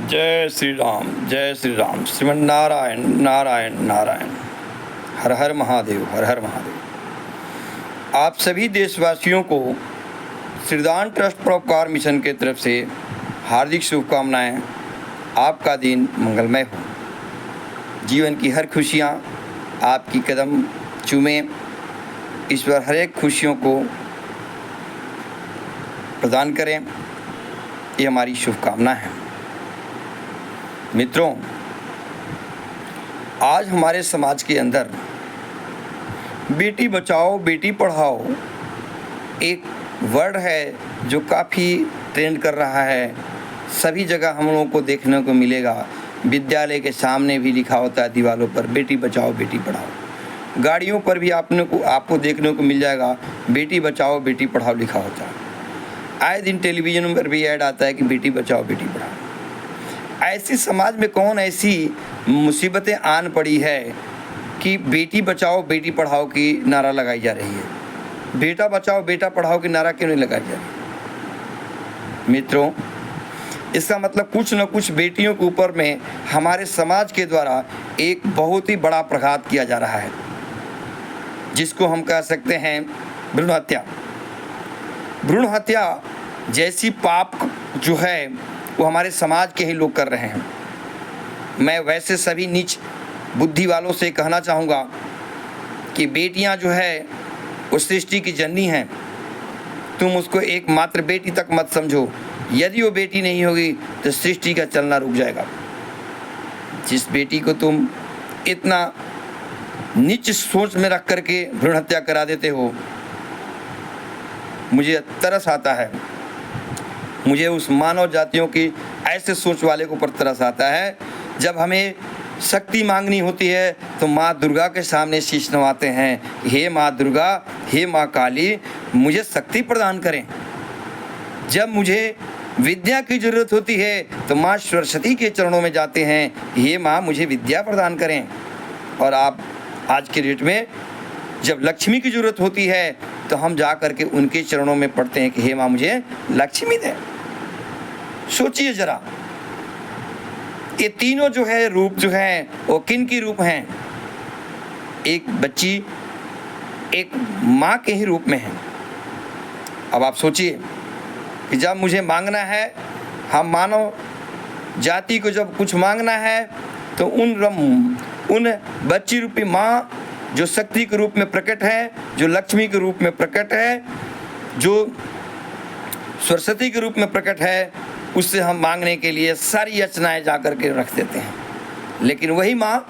जय श्री राम श्रीमन नारायण नारायण नारायण। हर हर महादेव, हर हर महादेव। आप सभी देशवासियों को श्रीदान ट्रस्ट परोपकार मिशन के तरफ से हार्दिक शुभकामनाएं। आपका दिन मंगलमय हो। जीवन की हर खुशियां आपकी कदम चूमे। ईश्वर हर एक खुशियों को प्रदान करें, ये हमारी शुभकामना है। मित्रों, आज हमारे समाज के अंदर बेटी बचाओ बेटी पढ़ाओ एक वर्ड है जो काफ़ी ट्रेंड कर रहा है। सभी जगह हम लोगों को देखने को मिलेगा। विद्यालय के सामने भी लिखा होता है दीवारों पर, बेटी बचाओ बेटी पढ़ाओ। गाड़ियों पर भी आपको देखने को मिल जाएगा, बेटी बचाओ बेटी पढ़ाओ लिखा होता है। आए दिन टेलीविज़न पर भी ऐड आता है कि बेटी बचाओ बेटी पढ़ाओ। ऐसी समाज में कौन ऐसी मुसीबतें आन पड़ी है कि बेटी बचाओ बेटी पढ़ाओ की नारा लगाई जा रही है। बेटा बचाओ बेटा पढ़ाओ की नारा क्यों नहीं लगाई जा रही? मित्रों, इसका मतलब कुछ न कुछ बेटियों के ऊपर में हमारे समाज के द्वारा एक बहुत ही बड़ा प्रघात किया जा रहा है, जिसको हम कह सकते हैं भ्रूण हत्या। भ्रूण हत्या जैसी पाप जो है वो हमारे समाज के ही लोग कर रहे हैं। मैं वैसे सभी नीच बुद्धि वालों से कहना चाहूँगा कि बेटियां जो है वो सृष्टि की जननी हैं। तुम उसको एक मात्र बेटी तक मत समझो। यदि वो बेटी नहीं होगी तो सृष्टि का चलना रुक जाएगा। जिस बेटी को तुम इतना नीच सोच में रख करके भ्रूण हत्या करा देते हो, मुझे तरस आता है। मुझे उस मानव जातियों की ऐसे सोच वाले को पर तरस आता है। जब हमें शक्ति मांगनी होती है तो माँ दुर्गा के सामने शीश नवाते हैं, हे माँ दुर्गा, हे माँ काली, मुझे शक्ति प्रदान करें। जब मुझे विद्या की ज़रूरत होती है तो माँ सरस्वती के चरणों में जाते हैं, हे माँ मुझे विद्या प्रदान करें। और आप आज के डेट में जब लक्ष्मी की ज़रूरत होती है तो हम जा कर के उनके चरणों में पढ़ते हैं कि हे माँ मुझे लक्ष्मी दें। सोचिए जरा, ये तीनों जो है रूप जो हैं वो किन की रूप हैं? एक बच्ची एक माँ के ही रूप में है। अब आप सोचिए कि जब मुझे मांगना है, हम मानव जाति को जब कुछ मांगना है तो उन बच्ची रूपी माँ जो शक्ति के रूप में प्रकट है, जो लक्ष्मी के रूप में प्रकट है, जो सरस्वती के रूप में प्रकट है, उससे हम मांगने के लिए सारी याचनाएं जा कर के रख देते हैं। लेकिन वही माँ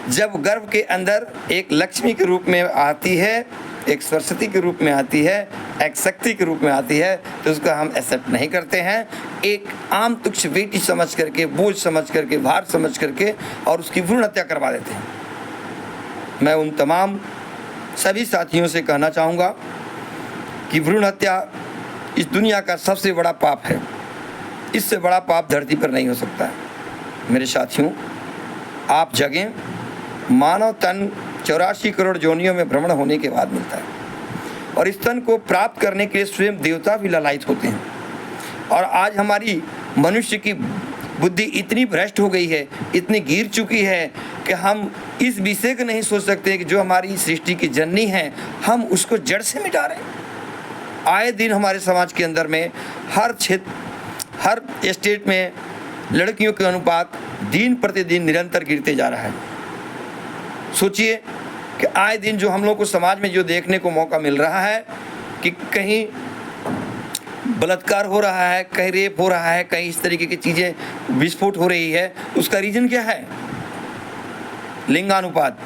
जब गर्भ के अंदर एक लक्ष्मी के रूप में आती है, एक सरस्वती के रूप में आती है, एक शक्ति के रूप में आती है, तो उसका हम एक्सेप्ट नहीं करते हैं। एक आम तुच्छ बेटी समझ करके, बोझ समझ करके, भार समझ करके और उसकी भ्रूण हत्या करवा देते हैं। मैं उन तमाम सभी साथियों से कहना चाहूँगा कि भ्रूण हत्या इस दुनिया का सबसे बड़ा पाप है। इससे बड़ा पाप धरती पर नहीं हो सकता है। मेरे साथियों, आप जगें। मानव तन 84 करोड़ योनियों में भ्रमण होने के बाद मिलता है और इस तन को प्राप्त करने के लिए स्वयं देवता भी ललायित होते हैं। और आज हमारी मनुष्य की बुद्धि इतनी भ्रष्ट हो गई है, इतनी गिर चुकी है कि हम इस विषय को नहीं सोच सकते कि जो हमारी सृष्टि की जननी है, हम उसको जड़ से मिटा रहे हैं। आए दिन हमारे समाज के अंदर में हर क्षेत्र, हर स्टेट में लड़कियों के अनुपात दिन प्रतिदिन निरंतर गिरते जा रहा है। सोचिए कि आए दिन जो हम लोग को समाज में जो देखने को मौका मिल रहा है कि कहीं बलात्कार हो रहा है, कहीं रेप हो रहा है, कहीं इस तरीके की चीज़ें विस्फोट हो रही है, उसका रीजन क्या है? लिंगानुपात।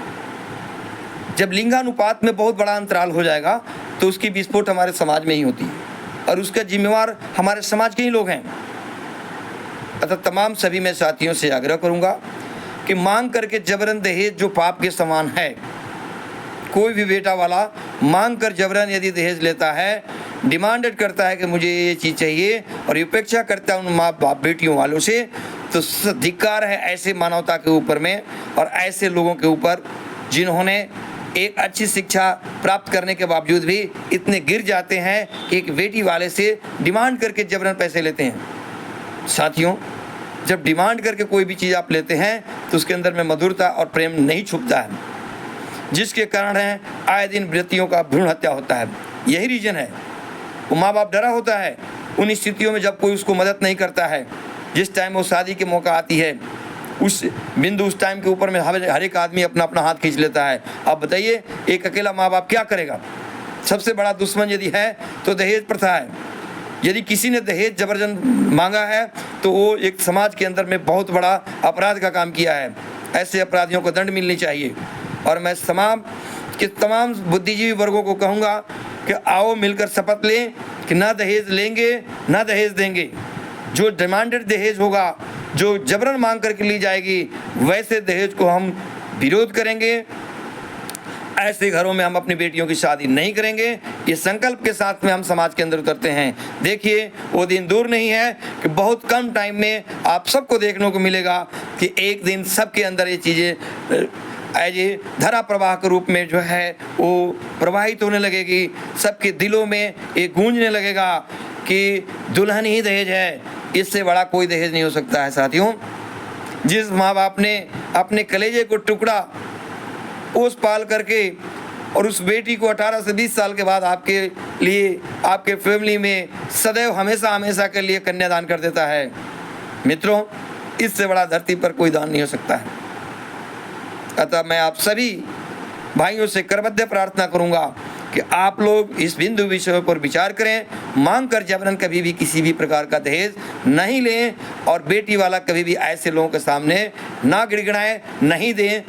जब लिंगानुपात में बहुत बड़ा अंतराल हो जाएगा तो उसकी विस्फोट हमारे समाज में ही होती है और उसका जिम्मेवार हमारे समाज के ही लोग हैं। अतः तमाम सभी मैं साथियों से आग्रह करूंगा कि मांग करके जबरन दहेज जो पाप के समान है, कोई भी बेटा वाला मांग कर जबरन यदि दहेज लेता है, डिमांडेड करता है कि मुझे ये चीज़ चाहिए और अपेक्षा करता है उन माँ बाप बेटियों वालों से, तो धिक्कार है ऐसे मानवता के ऊपर में और ऐसे लोगों के ऊपर जिन्होंने एक अच्छी शिक्षा प्राप्त करने के बावजूद भी इतने गिर जाते हैं कि एक बेटी वाले से डिमांड करके जबरन पैसे लेते हैं। साथियों, जब डिमांड करके कोई भी चीज़ आप लेते हैं तो उसके अंदर में मधुरता और प्रेम नहीं छुपता है, जिसके कारण है आए दिन व्यक्तियों का भ्रूण हत्या होता है। यही रीज़न है। वो माँ बाप डरा होता है उन स्थितियों में जब कोई उसको मदद नहीं करता है। जिस टाइम वो शादी के मौका आती है उस बिंदु, उस टाइम के ऊपर में हर एक आदमी अपना अपना हाथ खींच लेता है। अब बताइए एक अकेला माँ बाप क्या करेगा? सबसे बड़ा दुश्मन यदि है तो दहेज प्रथा है। यदि किसी ने दहेज जबरदस्त मांगा है तो वो एक समाज के अंदर में बहुत बड़ा अपराध का काम किया है। ऐसे अपराधियों को दंड मिलनी चाहिए। और मैं तमाम बुद्धिजीवी वर्गों को कहूँगा कि आओ मिलकर शपथ लें कि ना दहेज लेंगे ना दहेज देंगे। जो डिमांडेड दहेज होगा, जो जबरन मांग करके ली जाएगी, वैसे दहेज को हम विरोध करेंगे। ऐसे घरों में हम अपनी बेटियों की शादी नहीं करेंगे। ये संकल्प के साथ में हम समाज के अंदर उतरते हैं। देखिए वो दिन दूर नहीं है कि बहुत कम टाइम में आप सबको देखने को मिलेगा कि एक दिन सबके अंदर ये चीज़ें एज ए धारा प्रवाह के रूप में जो है वो प्रवाहित होने लगेगी। सबके दिलों में ये गूंजने लगेगा कि दुल्हन ही दहेज है, इससे बड़ा कोई दहेज नहीं हो सकता है। साथियों, जिस माँ बाप ने अपने कलेजे को टुकड़ा पोस पाल करके और उस बेटी को 18 से 20 साल के बाद आपके लिए, आपके फैमिली में सदैव हमेशा हमेशा के लिए कन्यादान कर देता है, मित्रों, इससे बड़ा धरती पर कोई दान नहीं हो सकता है। अतः मैं आप सभी भाइयों से करबद्ध प्रार्थना करूंगा कि आप लोग इस बिंदु विषय पर विचार करें। मांग कर जबरन कभी भी किसी भी प्रकार का दहेज नहीं लें और बेटी वाला कभी भी ऐसे लोगों के सामने ना गिड़गिड़ाएं, नहीं दें।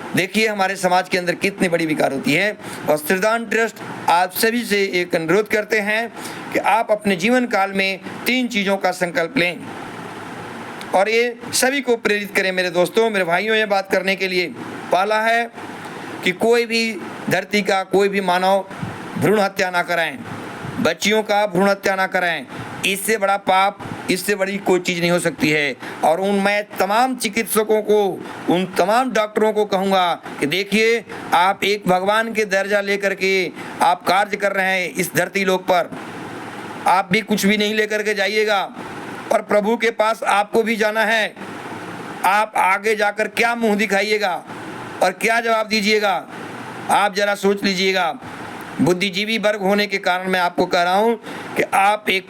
देखिए हमारे समाज के अंदर कितनी बड़ी विकार होती है। और श्रीदान ट्रस्ट आप सभी से एक अनुरोध करते हैं कि आप अपने जीवन काल में 3 चीज़ों का संकल्प लें और ये सभी को प्रेरित करें। मेरे दोस्तों, मेरे भाइयों, ये बात करने के लिए पहला है कि कोई भी धरती का कोई भी मानव भ्रूण हत्या ना कराएं, बच्चियों का भ्रूण हत्या ना कराएं। इससे बड़ा पाप, इससे बड़ी कोई चीज़ नहीं हो सकती है। और मैं तमाम चिकित्सकों को, उन तमाम डॉक्टरों को कहूँगा कि देखिए आप एक भगवान के दर्जा लेकर के आप कार्य कर रहे हैं इस धरती लोक पर। आप भी कुछ भी नहीं लेकर के जाइएगा और प्रभु के पास आपको भी जाना है। आप आगे जाकर क्या मुंह दिखाइएगा और क्या जवाब दीजिएगा, आप जरा सोच लीजिएगा। बुद्धिजीवी वर्ग होने के कारण मैं आपको कह रहा हूँ कि आप एक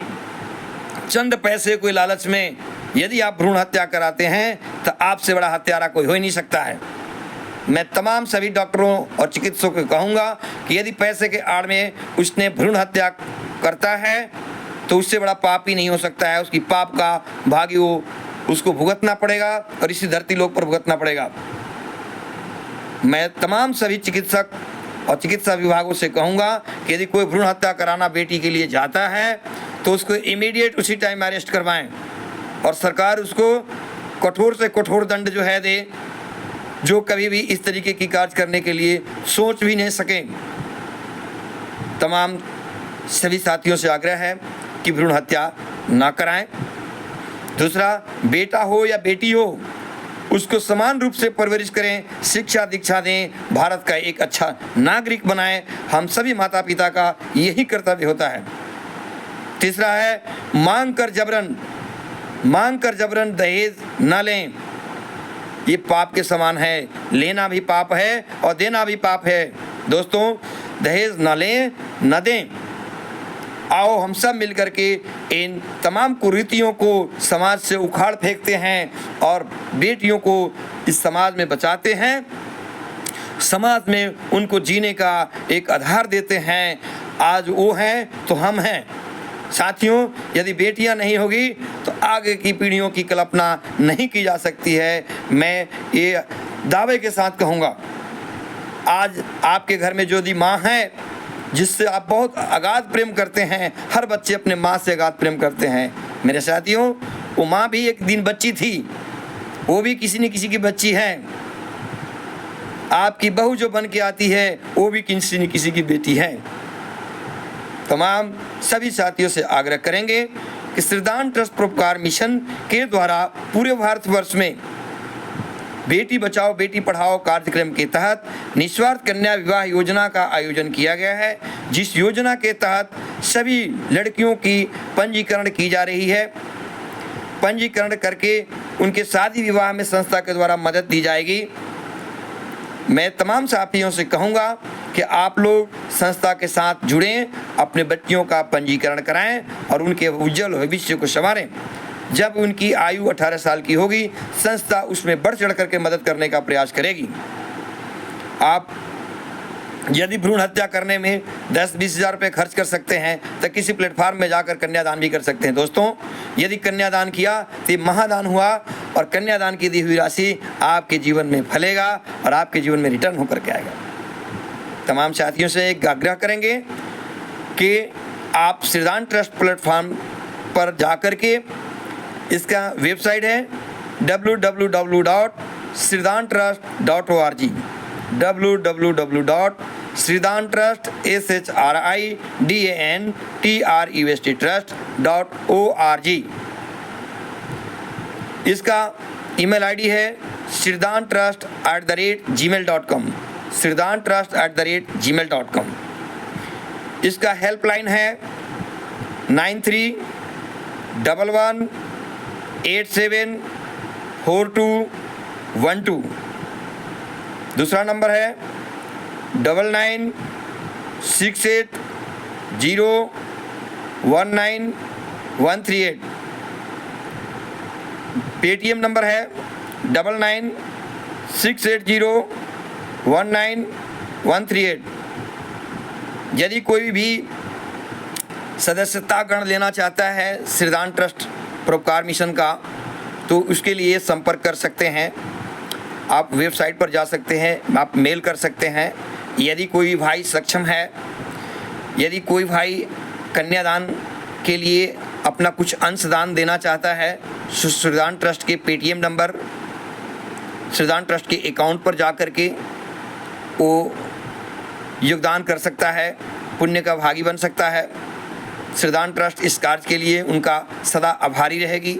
चंद पैसे कोई लालच में यदि आप भ्रूण हत्या कराते हैं तो आपसे बड़ा हत्यारा कोई हो ही नहीं सकता है। मैं तमाम सभी डॉक्टरों और चिकित्सकों को कहूँगा कि यदि पैसे के आड़ में उसने भ्रूण हत्या करता है तो उससे बड़ा पाप ही नहीं हो सकता है। उसकी पाप का भागी वो उसको भुगतना पड़ेगा और इसी धरती लोक पर भुगतना पड़ेगा। मैं तमाम सभी चिकित्सक और चिकित्सा विभागों से कहूँगा कि यदि कोई भ्रूण हत्या कराना बेटी के लिए जाता है तो उसको इमीडिएट उसी टाइम अरेस्ट करवाएं और सरकार उसको कठोर से कठोर दंड जो है दे, जो कभी भी इस तरीके की कार्य करने के लिए सोच भी नहीं सकें। तमाम सभी साथियों से आग्रह है कि भ्रूण हत्या ना कराएं। दूसरा, बेटा हो या बेटी हो उसको समान रूप से परवरिश करें, शिक्षा दीक्षा दें, भारत का एक अच्छा नागरिक बनाएं। हम सभी माता पिता का यही कर्तव्य होता है। तीसरा है, मांग कर जबरन दहेज ना लें। ये पाप के समान है। लेना भी पाप है और देना भी पाप है। दोस्तों, दहेज ना लें ना दें। आओ हम सब मिलकर के इन तमाम कुरीतियों को समाज से उखाड़ फेंकते हैं और बेटियों को इस समाज में बचाते हैं, समाज में उनको जीने का एक आधार देते हैं। आज वो हैं तो हम हैं। साथियों, यदि बेटियां नहीं होगी तो आगे की पीढ़ियों की कल्पना नहीं की जा सकती है। मैं ये दावे के साथ कहूँगा, आज आपके घर में जो यदि माँ है जिससे आप बहुत अगाध प्रेम करते हैं, हर बच्चे अपने माँ से अगाध प्रेम करते हैं। मेरे साथियों, वो माँ भी एक दिन बच्ची थी, वो भी किसी न किसी की बच्ची है। आपकी बहू जो बन के आती है वो भी किसी न किसी की बेटी है। तमाम सभी साथियों से आग्रह करेंगे कि श्रीदान ट्रस्ट परोपकार मिशन के द्वारा पूरे भारतवर्ष में बेटी बचाओ बेटी पढ़ाओ कार्यक्रम के तहत निस्वार्थ कन्या विवाह योजना का आयोजन किया गया है, जिस योजना के तहत सभी लड़कियों की पंजीकरण की जा रही है। पंजीकरण करके उनके शादी विवाह में संस्था के द्वारा मदद दी जाएगी। मैं तमाम साथियों से कहूँगा कि आप लोग संस्था के साथ जुड़ें, अपने बच्चियों का पंजीकरण कराएं और उनके उज्जवल भविष्य को संवारें। जब उनकी आयु 18 साल की होगी, संस्था उसमें बढ़ चढ़ करके मदद करने का प्रयास करेगी। आप यदि भ्रूण हत्या करने में 10-20 हज़ार रुपये खर्च कर सकते हैं तो किसी प्लेटफार्म में जाकर कन्यादान भी कर सकते हैं। दोस्तों, यदि कन्यादान किया तो ये महादान हुआ और कन्यादान की दी हुई राशि आपके जीवन में फलेगा और आपके जीवन में रिटर्न होकर के आएगा। तमाम साथियों से एक आग्रह करेंगे कि आप श्रीदान ट्रस्ट प्लेटफार्म पर जाकर के, इसका वेबसाइट है www.shridantrust.org www.shridantrust.org। इसका ईमेल आईडी है shridantrust@gmail.com shridantrust@gmail.com। इसका हेल्पलाइन है 9311874212। दूसरा नंबर है 9968019138। पेटीएम नंबर है 9968019138। यदि कोई भी सदस्यता ग्रहण लेना चाहता है श्रीदान ट्रस्ट परोपकार मिशन का, तो उसके लिए संपर्क कर सकते हैं। आप वेबसाइट पर जा सकते हैं, आप मेल कर सकते हैं। यदि कोई भाई सक्षम है, यदि कोई भाई कन्यादान के लिए अपना कुछ अंशदान देना चाहता है, श्रीदान ट्रस्ट के पेटीएम नंबर, श्रीदान ट्रस्ट के अकाउंट पर जा कर के वो योगदान कर सकता है, पुण्य का भागी बन सकता है। श्रीदान ट्रस्ट इस कार्य के लिए उनका सदा आभारी रहेगी।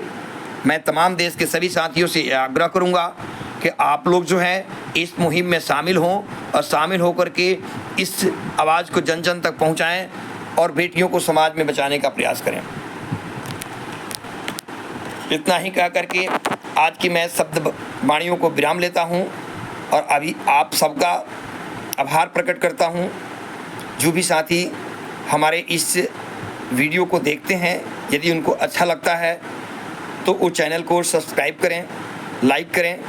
मैं तमाम देश के सभी साथियों से आग्रह करूंगा कि आप लोग जो हैं इस मुहिम में शामिल हों और शामिल होकर के इस आवाज़ को जन जन तक पहुंचाएं और बेटियों को समाज में बचाने का प्रयास करें। इतना ही कह करके आज की मैं शब्द वाणियों को विराम लेता हूं और अभी आप सबका आभार प्रकट करता हूं। जो भी साथी हमारे इस वीडियो को देखते हैं, यदि उनको अच्छा लगता है तो वो चैनल को सब्सक्राइब करें, लाइक करें।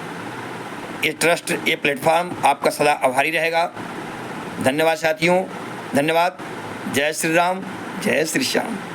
ये ट्रस्ट, ये प्लेटफॉर्म आपका सदा आभारी रहेगा। धन्यवाद साथियों, धन्यवाद। जय श्री राम, जय श्री श्याम।